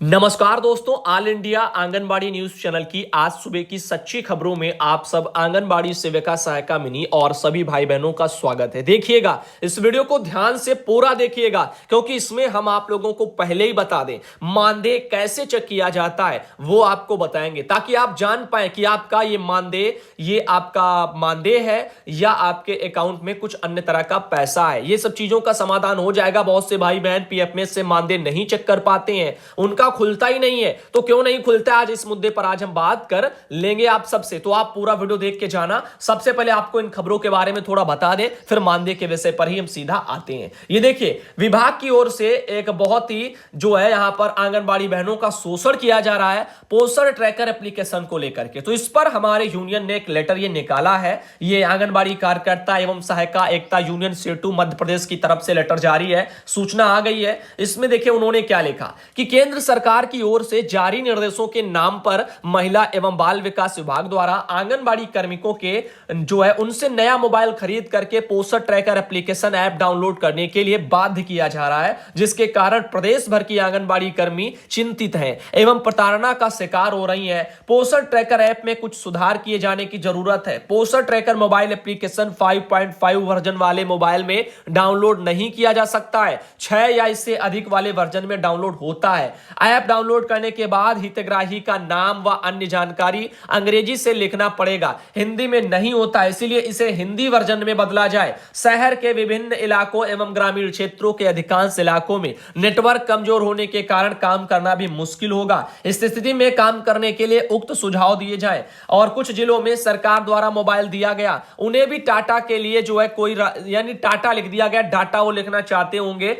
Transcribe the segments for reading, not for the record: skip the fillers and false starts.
नमस्कार दोस्तों, all India anganwadi news channel की आज सुबह की सच्ची खबरों में आप सब आंगनबाड़ी सेविका सहायिका मिनी और सभी भाई बहनों का स्वागत है। देखिएगा, इस वीडियो को ध्यान से पूरा देखिएगा क्योंकि इसमें हम आप लोगों को पहले ही बता दें मानदेय कैसे चेक किया जाता है वो आपको बताएंगे ताकि आप जान पाए कि आपका ये आपका मानदेय है या आपके अकाउंट में कुछ अन्य तरह का पैसा है। ये सब चीजों का समाधान हो जाएगा। बहुत से भाई बहन पीएफ में से मानदेय नहीं चेक कर पाते हैं, उनका खुलता ही नहीं है। तो क्यों नहीं खुलता है, आज इस मुद्दे पर आज हम बात कर लेंगे आप सबसे। तो आप पूरा वीडियो देख के जाना। सबसे पहले आपको इन खबरों के बारे में थोड़ा बता दें, फिर मानदेय के विषय पर ही हम सीधा आते हैं। ये देखिए, विभाग की ओर से एक बहुत ही जो है यहां पर आंगनबाड़ी बहनों का शोषण किया जा रहा है पोषण ट्रैकर एप्लीकेशन को लेकर के। तो इस पर हमारे यूनियन ने एक लेटर ये निकाला है। ये आंगनबाड़ी कार्यकर्ता एवं सहायिका एकता यूनियन सेतु मध्य प्रदेश की तरफ से लेटर जारी है, सूचना आ गई है। इसमें देखिए उन्होंने क्या लिखा कि केंद्र सरकार की ओर से जारी निर्देशों के नाम पर महिला एवं बाल विकास विभाग द्वारा आंगनबाड़ी कार्मिकों के जो है उनसे नया मोबाइल खरीद करके पोषण ट्रैकर एप्लीकेशन ऐप डाउनलोड करने के लिए बाध्य किया जा रहा है, जिसके कारण प्रदेश भर की आंगनबाड़ी कर्मी चिंतित हैं एवं प्रताड़ना का शिकार हो रही हैं। पोषण ट्रैकर ऐप में कुछ सुधार किए जाने की जरूरत है। पोषण ट्रैकर मोबाइल एप्लीकेशन 5.5 वर्जन वाले मोबाइल में डाउनलोड नहीं किया जा सकता है, 6 या इससे अधिक वाले वर्जन में डाउनलोड होता है। ऐप डाउनलोड करने के बाद हितग्राही का नाम व अन्य जानकारी अंग्रेजी से लिखना पड़ेगा, हिंदी में नहीं होता, इसीलिए इसे हिंदी वर्जन में बदला जाए। शहर के विभिन्न इलाकों एवं ग्रामीण क्षेत्रों के अधिकांश इलाकों में नेटवर्क कमजोर होने के कारण काम करना भी मुश्किल होगा। इस स्थिति में काम करने के लिए उक्त सुझाव दिए जाएं। और कुछ जिलों में सरकार द्वारा मोबाइल दिया गया, उन्हें भी टाटा के लिए जो है कोई यानी टाटा लिख दिया गया, डाटा वो लिखना चाहते होंगे।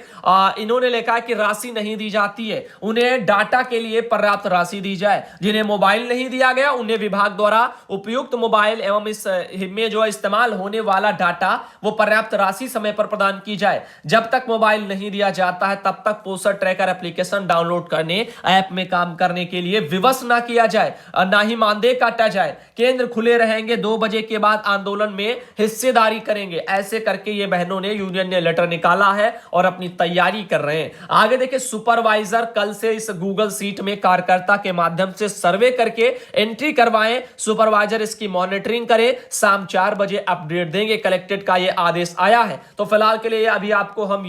इन्होंने लिखा कि राशि नहीं दी जाती है, उन्हें डाटा के लिए पर्याप्त राशि दी जाए। जिन्हें मोबाइल नहीं दिया गया उन्हें विभाग द्वारा उपयुक्त मोबाइल एवं इस में जो इस्तेमाल होने वाला डाटा वो पर्याप्त राशि समय पर प्रदान की जाए। जब तक मोबाइल नहीं दिया जाता है तब तक पोषण ट्रैकर एप्लीकेशन डाउनलोड करने, ऐप में काम करने के लिए विवश ना किया जाए, ना ही मानदेय काटा जाए। केंद्र खुले रहेंगे, 2 बजे के बाद आंदोलन में हिस्सेदारी करेंगे। ऐसे करके ये बहनों ने यूनियन ने लेटर निकाला है और अपनी तैयारी कर रहे हैं। आगे देखिए, सुपरवाइजर कल से इस गूगल सीट में कार्यकर्ता के माध्यम से सर्वे करके एंट्री करवाएं। सुपरवाइजर इसकी मॉनिटरिंग करे, शाम 4 बजे अपडेट देंगे। कलेक्टेड का ये आदेश आया है। तो फिलहाल के लिए अभी आपको हम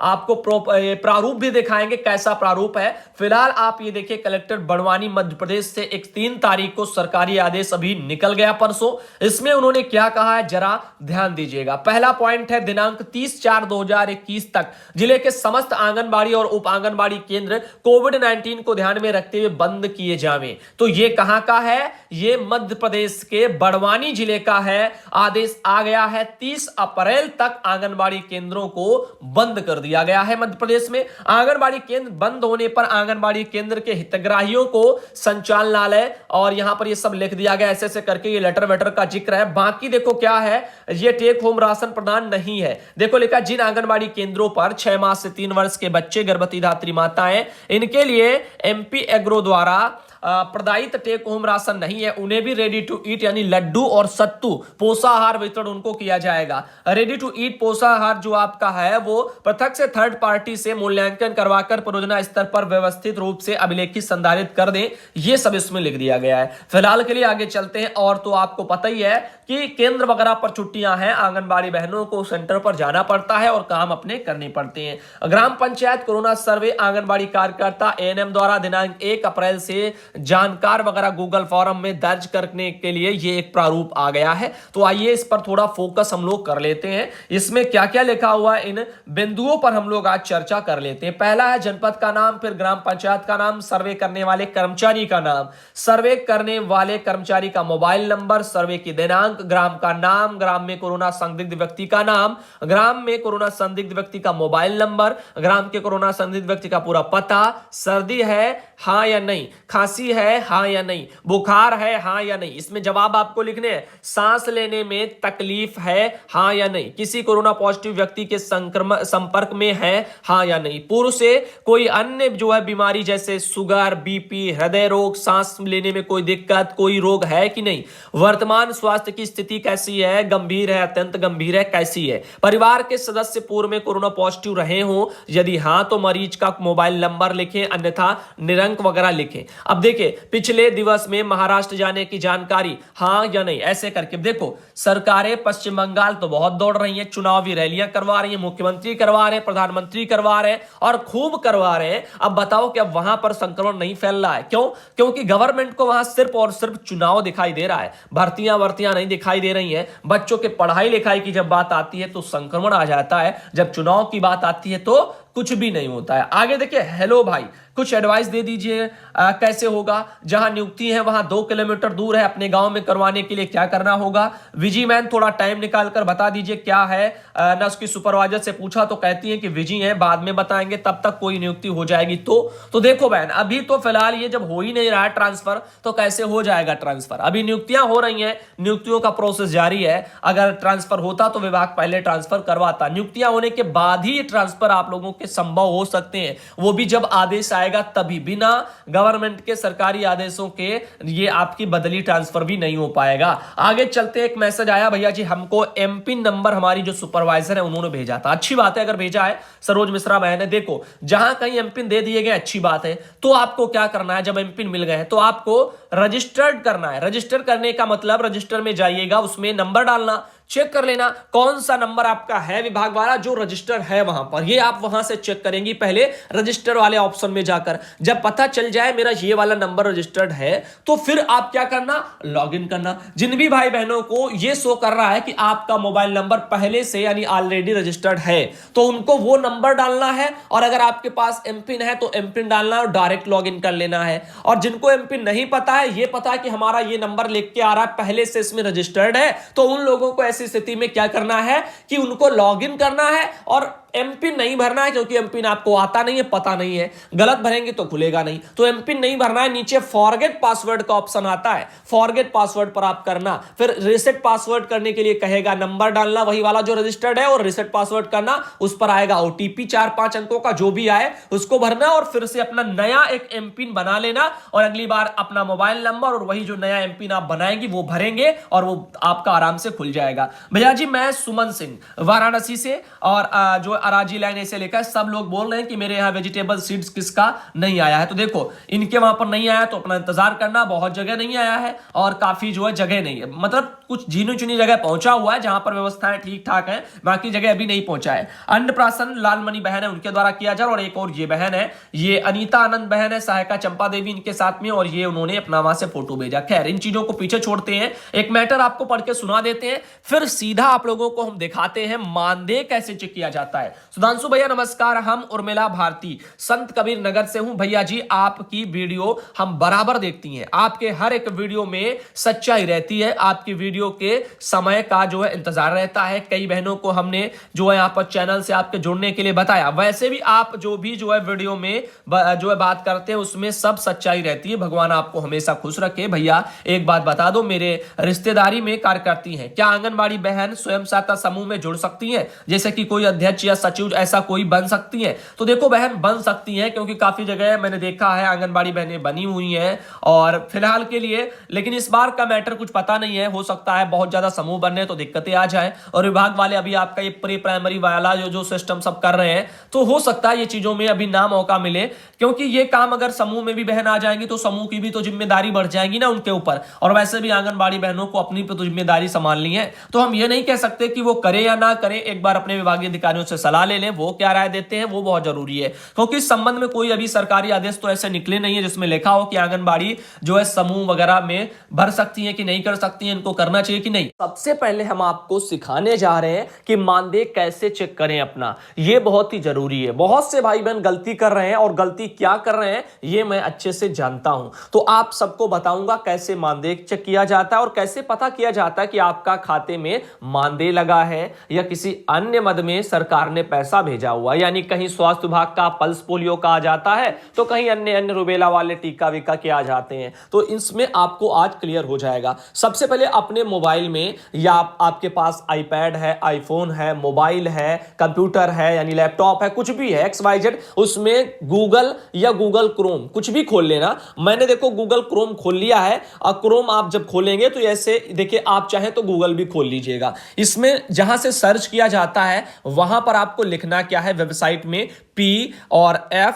आपको प्रारूप भी दिखाएंगे, कैसा प्रारूप है। फिलहाल आप ये देखिए, कलेक्टर बड़वानी मध्य प्रदेश से 3 तारीख को सरकारी आदेश अभी निकल गया परसों। इसमें उन्होंने क्या कहा है जरा ध्यान दीजिएगा। पहला पॉइंट है, दिनांक 30/4/2021 तक जिले के समस्त आंगनबाड़ी और उप आंगनबाड़ी केंद्र कोविड-19 को ध्यान में रखते हुए बंद किए जावें। तो ये कहां का है? ये मध्य प्रदेश के बड़वानी जिले का है। आदेश आ गया है, 30 अप्रैल तक आंगनबाड़ी केंद्रों को बंद कर दिया गया है। मध्य प्रदेश में आंगनबाड़ी केंद्र बंद होने पर आंगनबाड़ी केंद्र के हितग्राहियों को संचालनालय और यहां पर ये सब लिख दिया गया, ऐसे ऐसे करके ये लेटर वेटर का जिक्र है। बाकी देखो क्या है, ये टेक होम राशन प्रदान नहीं है। देखो लिखा, जिन आंगनबाड़ी केंद्रों पर 6 माह से 3 वर्ष के बच्चे, गर्भवती धात्री माताएं, इनके लिए एमपी एग्रो द्वारा प्रदायित टेक होम राशन नहीं है, उन्हें भी रेडी टू ईट यानी लड्डू और सत्तू पोषाहार वितरण उनको किया जाएगा। रेडी टू ईट पोषाहार जो आपका है वो पृथक से थर्ड पार्टी से मूल्यांकन करवाकर परियोजना स्तर पर व्यवस्थित रूप से अभिलेखित संधारित कर दें। ये सब इसमें लिख दिया गया है। फिलहाल के लिए आगे चलते हैं। और तो आपको पता ही है कि केंद्र वगैरह पर छुट्टियां हैं, आंगनबाड़ी बहनों को सेंटर पर जाना पड़ता है और काम अपने करने पड़ते हैं। ग्राम पंचायत कोरोना सर्वे आंगनबाड़ी कार्यकर्ता एएनएम द्वारा दिनांक 1 अप्रैल से जानकार वगैरह गूगल फॉरम में दर्ज करने के लिए ये एक प्रारूप आ गया है। तो आइए इस पर थोड़ा फोकस हम लोग कर लेते हैं। इसमें क्या क्या लिखा हुआ है, इन बिंदुओं पर हम लोग आज चर्चा कर लेते हैं। पहला है जनपद का नाम, फिर ग्राम पंचायत का नाम, सर्वे करने वाले कर्मचारी का नाम, सर्वे करने वाले कर्मचारी का मोबाइल नंबर, सर्वे की दिनांक, ग्राम का नाम, ग्राम में कोरोना संदिग्ध व्यक्ति का नाम, ग्राम में कोरोना संदिग्ध व्यक्ति का मोबाइल नंबर, ग्राम के कोरोना संदिग्ध व्यक्ति का पूरा पता, सर्दी है हाँ या नहीं, खांसी खांसी है हाँ या नहीं, बुखार है हाँ या नहीं, इसमें जवाब आपको लिखने हैं। सांस लेने में तकलीफ है हाँ या नहीं, किसी कोरोना पॉजिटिव व्यक्ति के संपर्क में है हाँ या नहीं, पूर्व से कोई अन्य जो है बीमारी जैसे शुगर, बीपी, हृदय रोग, सांस लेने में कोई दिक्कत, कोई रोग है कि नहीं, वर्तमान स्वास्थ्य की स्थिति कैसी है, गंभीर है, अत्यंत गंभीर है, कैसी है, परिवार के सदस्य पूर्व में कोरोना पॉजिटिव रहे हो, यदि हाँ तो मरीज का मोबाइल नंबर लिखें, अन्यथा निरंक वगैरह लिखें। अब देखिए पिछले दिवस में महाराष्ट्र जाने की जानकारी हाँ या नहीं, ऐसे करके देखो सरकारें पश्चिम बंगाल तो बहुत दौड़ रही हैं, चुनावी रैलियां करवा रही हैं, मुख्यमंत्री करवा रहे हैं, प्रधानमंत्री करवा रहे हैं और खूब करवा रहे हैं। अब बताओ कि अब वहां पर संक्रमण नहीं फैल रहा है, क्यों? क्योंकि गवर्नमेंट को वहां सिर्फ और सिर्फ चुनाव दिखाई दे रहा है, भर्तियां नहीं दिखाई दे रही हैं। बच्चों के पढ़ाई लिखाई की जब बात आती है तो संक्रमण आ जाता है, जब चुनाव की बात आती है तो कुछ भी नहीं होता है। आगे देखिए, हेलो भाई कुछ एडवाइस दे दीजिए, कैसे होगा, जहां नियुक्ति है वहां 2 किलोमीटर दूर है, अपने गांव में करवाने के लिए क्या करना होगा। विजी मैन थोड़ा टाइम निकालकर बता दीजिए क्या है। ना उसकी सुपरवाइजर से पूछा तो कहती है कि विजी है, बाद में बताएंगे, तब तक कोई नियुक्ति हो जाएगी। तो देखो बहन, अभी तो फिलहाल ये जब हो ही नहीं रहा है ट्रांसफर, तो कैसे हो जाएगा ट्रांसफर? अभी नियुक्तियां हो रही हैं, नियुक्तियों का प्रोसेस जारी है। अगर ट्रांसफर होता तो विभाग पहले ट्रांसफर करवाता, नियुक्तियां होने के बाद ही ट्रांसफर आप लोगों के संभव हो सकते हैं, वो भी जब आदेश आएगा तभी। बिना गवर्नमेंट के सरकारी आदेशों के ये आपकी बदली ट्रांसफर भी नहीं हो पाएगा। आगे चलते एक मैसेज आया भैया जी, हमको एमपिन नंबर हमारी जो सुपरवाइजर है उन्होंने भेजा था। अच्छी बात है अगर भेजा है, सरोज मिश्रा बहन ने। देखो जहां कहीं एमपिन दे दिए गए अच्छी बात है, तो आपको क्या करना है, जब एमपिन मिल गए हैं तो आपको रजिस्टर्ड करना है। रजिस्टर करने का मतलब रजिस्टर में जाइएगा, उसमें नंबर डालना, चेक कर लेना कौन सा नंबर आपका है विभाग वाला जो रजिस्टर है वहां पर, ये आप वहां से चेक करेंगी पहले रजिस्टर वाले ऑप्शन में जाकर। जब पता चल जाए मेरा ये वाला नंबर रजिस्टर्ड है तो फिर आप क्या करना, लॉगिन करना। जिन भी भाई बहनों को ये शो कर रहा है कि आपका मोबाइल नंबर पहले से यानी ऑलरेडी रजिस्टर्ड है, तो उनको वो नंबर डालना है, और अगर आपके पास एमपिन है तो एमपिन डालना है और डायरेक्ट लॉगिन कर लेना है। और जिनको एमपिन नहीं पता है, ये पता है कि हमारा ये नंबर लिख के आ रहा है पहले से इसमें रजिस्टर्ड है, तो उन लोगों को स्थिति में क्या करना है कि उनको लॉगिन करना है और एमपिन नहीं भरना है, क्योंकि एमपिन आपको आता नहीं है, पता नहीं है, गलत भरेंगे तो खुलेगा नहीं। तो एमपिन नहीं भरना है, नीचे फॉरगेट पासवर्ड का ऑप्शन आता है, फॉरगेट पासवर्ड पर आप करना। फिर रीसेट पासवर्ड करने के लिए कहेगा, नंबर डालना वही वाला जो रजिस्टर्ड है और रीसेट पासवर्ड करना। उस पर आएगा ओटीपी 4-5 अंकों का जो भी आए उसको भरना और फिर से अपना नया एक एमपिन बना लेना, और अगली बार अपना मोबाइल नंबर और वही जो नया एमपिन आप बनाएंगे वो भरेंगे और वो आपका आराम से खुल जाएगा। भैया जी मैं सुमन सिंह वाराणसी से, और जो अराजी लाइन ऐसे लेकर सब लोग बोल रहे हैं कि मेरे यहाँ वेजिटेबल सीड्स किसका नहीं आया है। तो देखो इनके वहां पर नहीं आया तो अपना इंतजार करना, बहुत जगह नहीं आया है और काफी जो है जगह नहीं है, मतलब कुछ जीनी चुनी जगह पहुंचा हुआ है जहां पर व्यवस्थाएं ठीक ठाक है, बाकी जगह अभी नहीं पहुंचा है। अन्नप्राशन लालमणि बहन है उनके द्वारा किया जा रहा, और एक और ये बहन है, ये अनीता आनंद बहन है, सहायिका चंपा देवी इनके साथ में, और ये उन्होंने अपना वहां से फोटो भेजा। खैर इन चीजों को पीछे छोड़ते हैं, एक मैटर आपको पढ़ के सुना देते हैं, फिर सीधा आप लोगों को हम दिखाते हैं मानदेय कैसे चेक किया जाता है। सुधांशु भैया नमस्कार, हम उर्मिला भारती संत कबीर नगर से हूं। भैया जी आपकी वीडियो हम बराबर देखती हैं, आपके हर एक वीडियो में सच्चाई रहती है, आपकी वीडियो के समय का जो है इंतजार रहता है। कई बहनों को हमने जो है यहाँ पर चैनल से आपके जुड़ने के लिए बताया, वैसे भी आप जो भी जो है वीडियो में जो है बात करते हैं उसमें सब सच्चाई रहती है। भगवान आपको हमेशा खुश रखे। भैया एक बात बता दो, मेरे रिश्तेदारी में कार्य करती हैं, क्या आंगनबाड़ी बहन स्वयं सहायता समूह में जुड़ सकती हैं, जैसे कि कोई अध्यक्ष या सचिव ऐसा कोई बन सकती है? तो देखो बहन बन सकती हैं, क्योंकि काफी जगह मैंने देखा है आंगनबाड़ी बहनें बनी हुई हैं, और फिलहाल के लिए, लेकिन इस बार का मैटर कुछ पता नहीं है, हो सकता है बहुत ज्यादा समूह बनने तो दिक्कतें आ जाए, और विभाग वाले अभी आपका ये प्री प्राइमरी वाला जो सिस्टम सब कर रहे हैं, तो हो सकता है ये चीजों में अभी ना मौका मिले, क्योंकि ये काम अगर समूह में भी बहन आ जाएंगी तो समूह की भी तो जिम्मेदारी बढ़ जाएगी ना उनके ऊपर, और वैसे भी आंगनबाड़ी बहनों को अपनी तो जिम्मेदारी संभालनी है। तो हम ये नहीं कह सकते कि वो करे या ना करे, एक बार अपने विभागीय अधिकारियों से सलाह ले लें, वो क्या राय देते हैं वो बहुत जरूरी है, क्योंकि इस संबंध में कोई अभी सरकारी आदेश तो ऐसे निकले नहीं है जिसमें लिखा हो कि आंगनबाड़ी जो है समूह वगैरह में भर सकती है कि नहीं कर सकती है, इनको करना होना चाहिए कि नहीं। सबसे पहले हम आपको सिखाने जा रहे हैं कि मानदेय कैसे चेक करें अपना, ये बहुत ही जरूरी है। बहुत से भाई बहन गलती कर रहे हैं और गलती क्या कर रहे हैं ये मैं अच्छे से जानता हूं, तो आप सबको बताऊंगा कैसे मानदेय चेक किया जाता है और कैसे पता किया जाता है कि आपका खाते में मानदेय लगा है या किसी अन्य मद में सरकार ने पैसा भेजा हुआ, यानी कहीं स्वास्थ्य विभाग का पल्स पोलियो का आ जाता है तो कहीं अन्य अन्य रुबेला वाले टीका वीका के आ जाते हैं। तो इसमें आपको आज क्लियर हो जाएगा। सबसे पहले अपने मोबाइल में या आपके पास आईपैड है, आईफोन है, मोबाइल है, कंप्यूटर है यानी लैपटॉप है, कुछ भी है XYZ, उसमें गूगल या गूगल क्रोम कुछ भी खोल लेना। मैंने देखो गूगल क्रोम खोल लिया है और क्रोम आप जब खोलेंगे तो ऐसे देखिए, आप चाहें तो गूगल भी खोल लीजिएगा। इसमें जहां से सर्च किया जाता है वहां पर आपको लिखना क्या है, वेबसाइट में PFMS,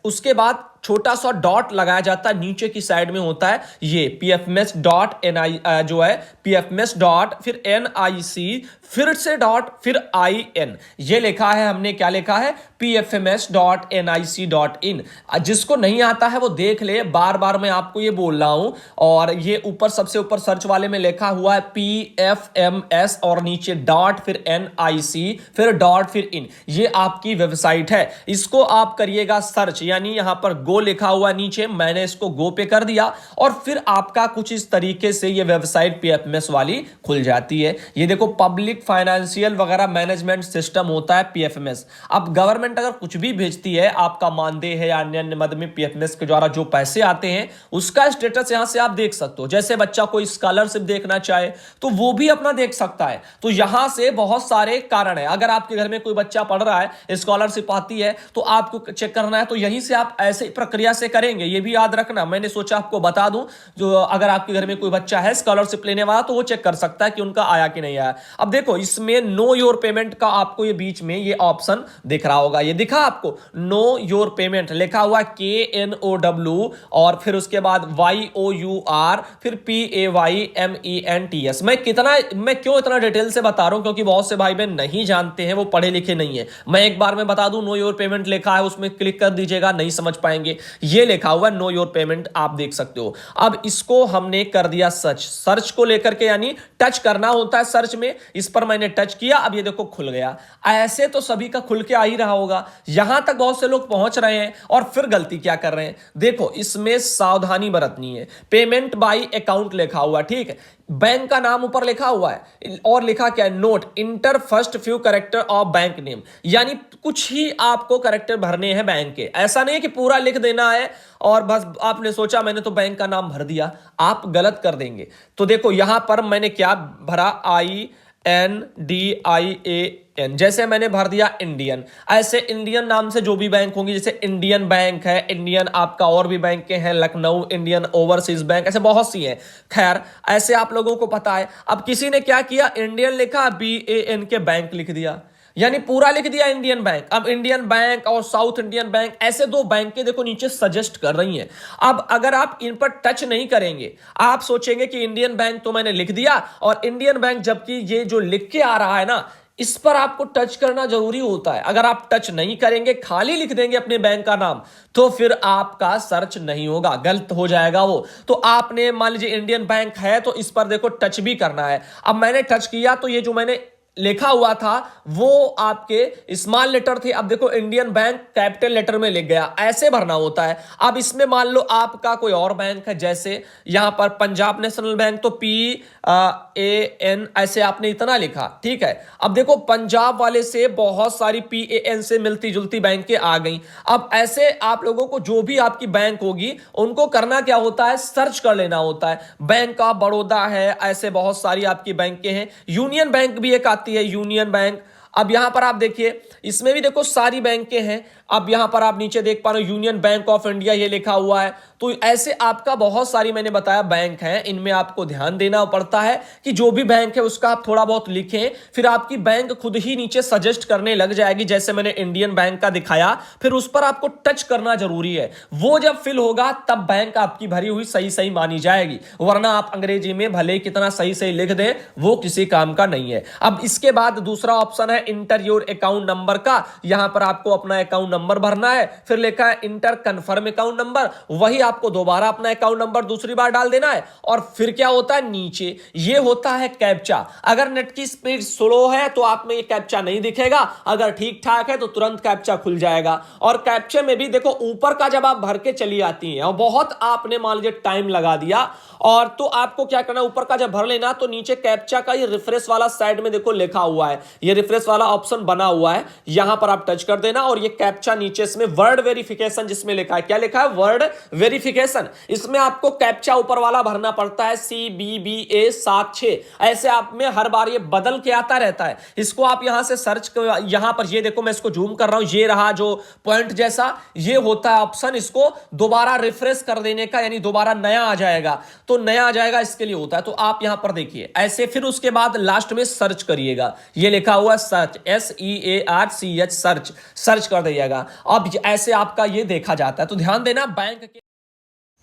उसके बाद छोटा सा डॉट लगाया जाता है, नीचे की साइड में होता है ये PFMS.NI जो है PFMS डॉट फिर NIC फिर से डॉट फिर IN, ये लिखा है हमने, क्या लिखा है PFMS.NIC.in। जिसको नहीं आता है वो देख ले, बार बार मैं आपको ये बोल रहा हूं। और ये ऊपर सबसे ऊपर सर्च वाले में लिखा हुआ है PFMS और नीचे डॉट फिर NIC फिर डॉट फिर इन, ये आपकी वेबसाइट है। इसको आप करिएगा सर्च, यानी यहां पर गो लिखा हुआ नीचे, मैंने इसको गो पे कर दिया और फिर आपका कुछ इस तरीके से ये वेबसाइट PFMS वाली खुल जाती है। ये देखो पब्लिक फाइनेंशियल वगैरह मैनेजमेंट सिस्टम होता है PFMS। अब गवर्नमेंट अगर कुछ भी भेजती है, आपका मानदेय है या अन्य अन्य मद में PFMS के द्वारा जो पैसे आते हैं उसका स्टेटस यहां से आप देख सकते हो। जैसे बच्चा कोई स्कॉलरशिप देखना चाहे तो वो भी अपना देख सकता है। तो यहां से बहुत सारे कारण है, अगर आपके घर में कोई बच्चा पढ़ रहा है, स्कॉलरशिप आती है तो आपको चेक करना है, तो यहीं से आप ऐसे प्रक्रिया से करेंगे, ये भी याद रखना। मैंने सोचा आपको बता दूं, जो अगर आपके घर में कोई बच्चा है स्कॉलरशिप लेने वाला तो वो चेक कर सकता है कि उनका आया कि नहीं आया। अब देखो इसमें नो योर पेमेंट का आपको ये बीच में ये ऑप्शन दिख रहा होगा, ये दिखा आपको नो योर पेमेंट लिखा हुआ KNOW और फिर उसके बाद YOUR फिर PAYMENTS। मैं क्यों इतना डिटेल से बता रहा हूं, क्योंकि बहुत से भाई बहन नहीं जानते हैं, वो पढ़े लिखे नहीं है। मैं एक बार में बता दूं, नो योर पेमेंट लिखा है, उसमें क्लिक कर दीजिएगा, नहीं समझ पाएंगे। ये लिखा हुआ नो योर पेमेंट आप देख सकते हो। अब इसको हमने कर दिया सर्च को लेकर के, यानी टच करना होता है सर्च में, इस पर मैंने टच किया, अब ये देखो खुल गया। ऐसे तो सभी का खुल के आ ही रहा होगा, यहां तक बहुत से लोग पहुंच रहे हैं और फिर गलती क्या कर रहे हैं, देखो इसमें सावधानी बरतनी है। पेमेंट बाय अकाउंट लिखा हुआ, ठीक है, बैंक का नाम ऊपर लिखा हुआ है और लिखा क्या है, note inter first few character of bank name, यानी कुछ ही आपको कैरेक्टर भरने हैं बैंक के। ऐसा नहीं है कि पूरा लिख देना है और बस आपने सोचा मैंने तो बैंक का नाम भर दिया, आप गलत कर देंगे। तो देखो यहां पर मैंने क्या भरा, INDIAN, जैसे मैंने भर दिया इंडियन। ऐसे इंडियन नाम से जो भी बैंक होंगी, जैसे इंडियन बैंक है, इंडियन आपका और भी बैंक के हैं, लखनऊ इंडियन ओवरसीज बैंक, ऐसे बहुत सी हैं। खैर ऐसे आप लोगों को पता है। अब किसी ने क्या किया, इंडियन लिखा, BAN के बैंक लिख दिया, यानी पूरा लिख दिया इंडियन बैंक। अब इंडियन बैंक और साउथ इंडियन बैंक ऐसे दो बैंक के देखो नीचे सजेस्ट कर रही हैं। अब अगर आप इन पर टच नहीं करेंगे, आप सोचेंगे कि इंडियन बैंक तो मैंने लिख दिया और इंडियन बैंक, जबकि ये जो लिख के आ रहा है ना, इस पर आपको टच करना जरूरी होता है। अगर आप टच नहीं करेंगे, खाली लिख देंगे अपने बैंक का नाम, तो फिर आपका सर्च नहीं होगा, गलत हो जाएगा वो। तो आपने मान लीजिए इंडियन बैंक है तो इस पर देखो टच भी करना है। अब मैंने टच किया तो ये जो मैंने लिखा हुआ था वो आपके स्मॉल लेटर थे, अब देखो इंडियन बैंक कैपिटल लेटर में लिख गया, ऐसे भरना होता है। अब इसमें मान लो आपका कोई और बैंक है, जैसे यहां पर पंजाब नेशनल बैंक, तो PAN ऐसे आपने इतना लिखा, ठीक है। अब देखो पंजाब वाले से बहुत सारी PAN से मिलती जुलती बैंकें आ गई। अब ऐसे आप लोगों को जो भी आपकी बैंक होगी उनको करना क्या होता है, सर्च कर लेना होता है। बैंक ऑफ बड़ौदा है, ऐसे बहुत सारी आपकी बैंकें हैं। यूनियन बैंक भी एक है, यूनियन बैंक। अब यहां पर आप देखिए, इसमें भी देखो सारी बैंकें हैं। अब यहां पर आप नीचे देख पा रहे हो यूनियन बैंक ऑफ इंडिया ये लिखा हुआ है। तो ऐसे आपका बहुत सारी मैंने बताया बैंक हैं, इनमें आपको ध्यान देना पड़ता है कि जो भी बैंक है उसका आप थोड़ा बहुत लिखें, फिर आपकी बैंक खुद ही नीचे सजेस्ट करने लग जाएगी। जैसे मैंने इंडियन बैंक का दिखाया, फिर उस पर आपको टच करना जरूरी है। वो जब फिल होगा तब बैंक आपकी भरी हुई सही सही मानी जाएगी, वरना आप अंग्रेजी में भले कितना सही सही लिख दें वो किसी काम का नहीं है। अब इसके बाद दूसरा ऑप्शन है इंटर योर अकाउंट नंबर का। यहां पर आपको अपना अकाउंट नंबर भरना है, फिर लिखा है इंटर कंफर्म अकाउंट नंबर, वही आपको दोबारा अपना अकाउंट नंबर दूसरी बार डाल देना है। और फिर क्या होता है, नीचे ये होता है कैप्चा। अगर नेट की स्पीड स्लो है तो आप में ये कैप्चा नहीं दिखेगा, अगर ठीक ठाक है तो तुरंत कैप्चा खुल जाएगा। और कैप्चे में भी देखो ऊपर का जब आप भर के चली आती हैं और बहुत आपने मान लीजिए टाइम लगा दिया, और तो आपको क्या करना, ऊपर का जब भर लेना तो नीचे कैप्चा का ये रिफ्रेश वाला साइड में देखो लिखा हुआ है, ये रिफ्रेश वाला ऑप्शन बना हुआ है, यहां पर आप टच कर देना और ये कैप्चा नीचे इसमें वर्ड वेरिफिकेशन जिसमें लिखा है, क्या लिखा है, वर्ड वेरिफिकेशन। इसमें आपको कैप्चा ऊपर वाला भरना पड़ता है CBBA76। ऐसे आप में हर बार ये बदल के आता रहता है। इसको आप यहां से सर्च यहां पर ये देखो, मैं इसको जूम कर रहा हूं, ये रहा जो पॉइंट जैसा, ये होता है ऑप्शन, इसको दोबारा रिफ्रेश कर देने का, यानी दोबारा नया आ जाएगा, तो नया आ जाएगा, इसके लिए होता है। तो आप यहां पर देखिए ऐसे, फिर उसके बाद लास्ट में सर्च करिएगा, ये लिखा हुआ सर्च, SEARCH, सर्च, सर्च कर दीजिएगा। अब ऐसे आपका ये देखा जाता है। तो ध्यान देना बैंक के।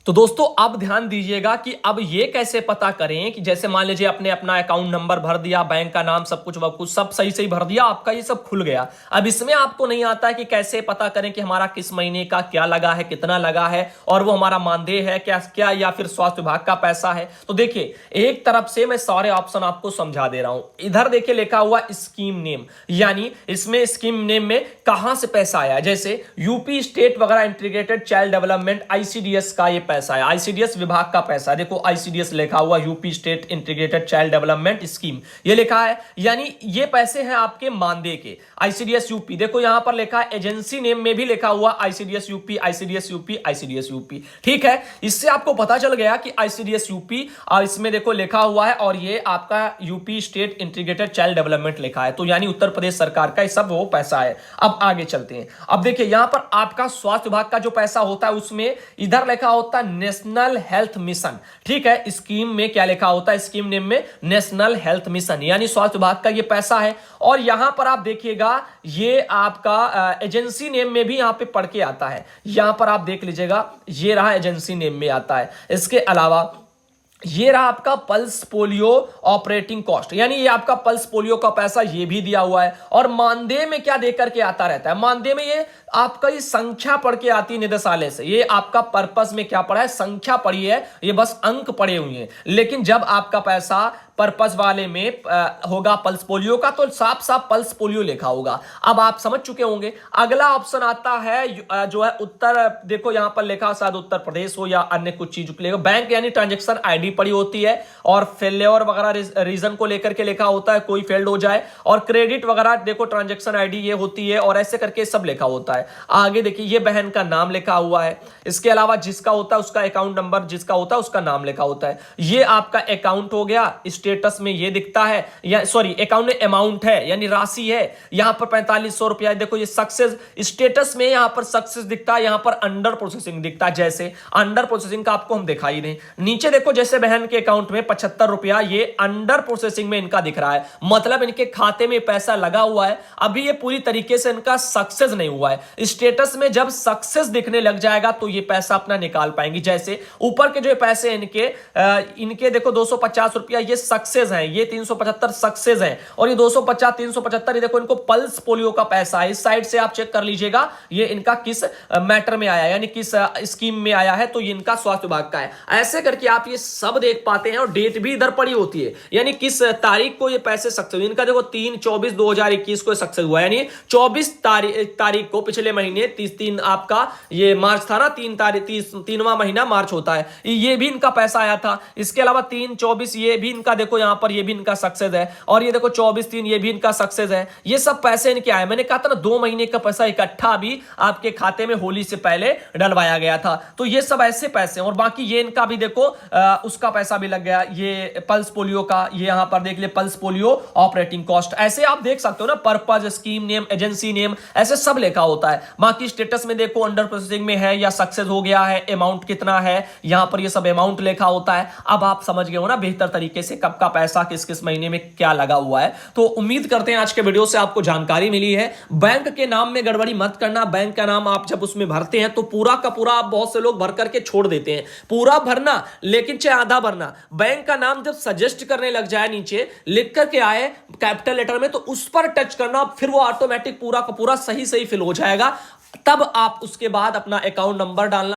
तो दोस्तों अब ध्यान दीजिएगा कि अब ये कैसे पता करें कि जैसे मान लीजिए अपने अपना अकाउंट नंबर भर दिया, बैंक का नाम, सब कुछ वह कुछ सब सही सही भर दिया, आपका ये सब खुल गया। अब इसमें आपको नहीं आता है कि कैसे पता करें कि हमारा किस महीने का क्या लगा है, कितना लगा है, और वो हमारा मानदेय है क्या क्या, या फिर स्वास्थ्य विभाग का पैसा है। तो देखिए एक तरफ से मैं सारे ऑप्शन आपको समझा दे रहा हूं। इधर देखिए लिखा हुआ स्कीम नेम, यानी इसमें स्कीम नेम में कहां से पैसा आया, जैसे यूपी स्टेट वगैरह इंटीग्रेटेड चाइल्ड डेवलपमेंट ICDS का ये पैसा है, ICDS विभाग का पैसा, देखो ICDS लिखा हुआ, UP state integrated child development scheme ये लिखा है, यानी ये पैसे हैं आपके मानदेय के। ICDS यूपी देखो यहां पर लिखा है, एजेंसी नेम में भी लिखा हुआ ICDS UP, ICDS UP, ICDS UP, ठीक है। इससे आपको पता चल गया कि ICDS यूपी इसमें देखो लिखा हुआ है, और ये आपका UP state integrated child development लिखा है, तो यानी उत्तर प्रदेश सरकार का ये सब वो पैसा है। अब आगे चलते हैं। अब देखिए यहां पर आपका स्वास्थ्य विभाग का जो पैसा होता है उसमें इधर लिखा होता है नेशनल हेल्थ मिशन, ठीक है। स्कीम में क्या लिखा होता है, स्कीम नेम में नेशनल हेल्थ मिशन, यानी स्वास्थ्य विभाग का ये पैसा है। और यहां पर आप देखिएगा ये आपका एजेंसी नेम में भी यहां पे पढ़ के आता है, यहां पर आप देख लीजिएगा, ये रहा एजेंसी नेम में आता है। इसके अलावा ये रहा आपका पल्स पोलियो ऑपरेटिंग कॉस्ट, यानी ये आपका पल्स पोलियो का पैसा ये भी दिया हुआ है। और मानदेय में क्या देकर के आता रहता है, मानदेय में ये आपका ये संख्या पढ़ के आती है निदेशालय से, ये आपका पर्पस में क्या पढ़ा है, संख्या पढ़ी है, ये बस अंक पढ़े हुए हैं। लेकिन जब आपका पैसा पर्पस वाले में होगा पल्स पोलियो का, तो साफ साफ पल्स पोलियो लिखा होगा। अब आप समझ चुके होंगे। अगला ऑप्शन आता है जो है उत्तर, देखो यहां पर लिखा, शायद उत्तर प्रदेश हो या अन्य कुछ चीज लिखा, बैंक यानी ट्रांजेक्शन आईडी पड़ी होती है, और फेल्योर वगैरह रीजन को लेकर के लिखा होता है, कोई फेल्ड हो जाए, और क्रेडिट वगैरह देखो ट्रांजेक्शन आईडी ये होती है, और ऐसे करके सब लिखा होता है। आगे देखिए ये बहन का नाम लिखा हुआ है, इसके अलावा जिसका होता है उसका अकाउंट नंबर, जिसका होता है उसका नाम लिखा होता है। ये आपका अकाउंट हो गया, स्टेटस में ये दिखता है, या सॉरी अकाउंट में अमाउंट है यानी राशि है, यहां पर 4500 रुपया, देखो ये सक्सेस स्टेटस में यहां पर सक्सेस दिखता है, यहां पर अंडर प्रोसेसिंग दिखता है, जैसे अंडर प्रोसेसिंग का आपको हम दिखाई दें। नीचे देखो जैसे बहन के अकाउंट में 75 रुपया ये अंडर प्रोसेसिंग में इनका दिख रहा है, मतलब इनके खाते में पैसा लगा हुआ है, अभी ये पूरी तरीके से इनका सक्सेस नहीं हुआ है। स्टेटस में जब सक्सेस दिखने लग जाएगा तो ये पैसा अपना निकाल पाएंगे। जैसे ऊपर के जो पैसे इनके देखो 250 रुपया ये सक्सेस है, ये 375 सक्सेस है, और ये 250 375 ये देखो इनको पल्स पोलियो का पैसा है। इस साइड से आप चेक कर लीजिएगा ये इनका किस मैटर में आया, यानी किस स्कीम में आया है, तो ये इनका स्वास्थ्य विभाग का है। ऐसे करके आप ये सब देख पाते हैं, और डेट भी इधर पड़ी होती है, यानी किस तारीख को ये पैसे सक्सेस हुए। इनका देखो 3/24/2021 को सक्सेस हुआ, यानी 24 तारीख को पिछले महीने 3 आपका ये मार्च था ना, 3वां महीना मार्च होता है, ये भी इनका पैसा आया था। इसके अलावा 3/24 ये भी इनका देखो यहां पर ये भी इनका सक्सेस है, और ये देखो 24/3 ये भी इनका सक्सेस है। ये सब पैसे इनके आए, मैंने कहा था ना 2 महीने का पैसा इकट्ठा भी आपके खाते में होली से पहले डलवाया गया था। तो ये सब ऐसे पैसे, और बाकी ये इनका भी देखो उसका पैसा भी लग गया, ये पल्स पोलियो का, ये यहां पर देख ले पल्स पोलियो ऑपरेटिंग कॉस्ट। ऐसे आप देख सकते हो ना, purpose, scheme name, agency name, ऐसे सब लिखा होता है। बाकी स्टेटस में देखो अंडर प्रोसेसिंग में है या सक्सेस हो गया है, अमाउंट कितना है, यहां पर ये सब अमाउंट लिखा होता है। अब आप समझ गए हो ना बेहतर तरीके से कब का पैसा किस किस महीने में क्या लगा हुआ है। तो उम्मीद करते हैं आज के वीडियो से आपको जानकारी मिली है। बैंक के नाम में गड़बड़ी मत करना। बैंक का नाम आप जब उसमें भरते हैं तो पूरा का पूरा, आप बहुत से लोग भर करके छोड़ देते हैं, पूरा भरना लेकिन चाहे आधा भरना। बैंक का नाम जब सजेस्ट करने लग जाए, नीचे लिख करके आए कैपिटल लेटर में, तो उस पर टच करना, फिर वो ऑटोमेटिक पूरा का पूरा सही सही फिल हो जाएगा। तब आप उसके बाद अपना अकाउंट नंबर डालना।